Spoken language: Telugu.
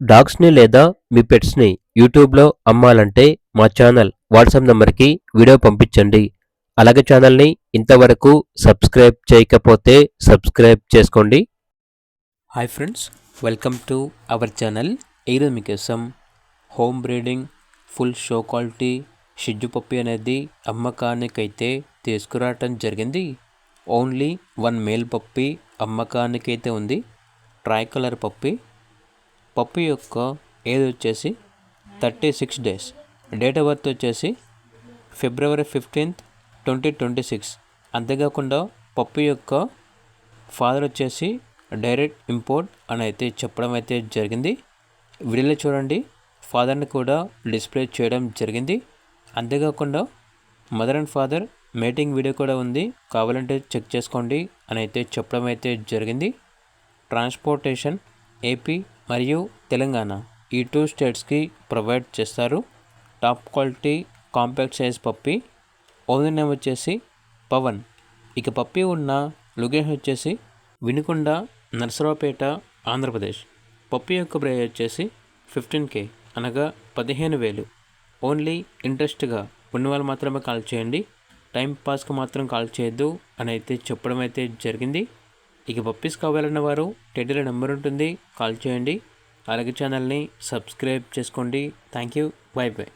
డాగ్స్‌ని లేదా మీ పెట్స్‌ని యూట్యూబ్‌లో అమ్మాలంటే మా ఛానల్ వాట్సాప్ నంబర్‌కి వీడియో పంపించండి. అలాగే ఛానల్‌ని ఇంతవరకు సబ్స్క్రైబ్ చేయకపోతే సబ్స్క్రైబ్ చేసుకోండి. Hi friends, welcome to our channel. ఈరోజు మీకోసం home breeding full show quality shih tzu puppy అనేది అమ్మకానికైతే తీసుకురావటం జరిగింది. ఓన్లీ వన్ మేల్ పప్పీ అమ్మకానికైతే ఉంది. Tri colour puppy. పప్పీ యొక్క ఏజ్ వచ్చేసి 36 డేస్. డేట్ ఆఫ్ బర్త్ వచ్చేసి February 15th, 2026. అంతేకాకుండా పప్పీ యొక్క ఫాదర్ వచ్చేసి డైరెక్ట్ ఇంపోర్ట్ అని అయితే చెప్పడం అయితే జరిగింది. వీడియోలో చూడండి, ఫాదర్ని కూడా డిస్ప్లే చేయడం జరిగింది. అంతేకాకుండా mother and father mating video కూడా ఉంది, కావాలంటే చెక్ చేసుకోండి అని అయితే చెప్పడం అయితే జరిగింది. ట్రాన్స్పోర్టేషన్ ఏపీ మరియు తెలంగాణ ఈ 2 స్టేట్స్కి ప్రొవైడ్ చేస్తారు. Top quality compact size puppy. Owner name వచ్చేసి పవన్. ఇక పప్పీ ఉన్న లొకేషన్ వచ్చేసి వినుకొండ, నరసరావుపేట, ఆంధ్రప్రదేశ్. పప్పీ యొక్క ప్రైస్ వచ్చేసి 15K, అనగా 15,000. ఓన్లీ ఇంట్రెస్ట్గా ఉన్న వాళ్ళు మాత్రమే కాల్ చేయండి, టైం పాస్కి మాత్రం కాల్ చేయొద్దు అని అయితే చెప్పడం అయితే జరిగింది. ఇక పప్పీస్ కావాలన్న వారు టైటిల్లో నెంబర్ ఉంటుంది, కాల్ చేయండి. అలాగే ఛానల్ని సబ్స్క్రైబ్ చేసుకోండి. Thank you, by by.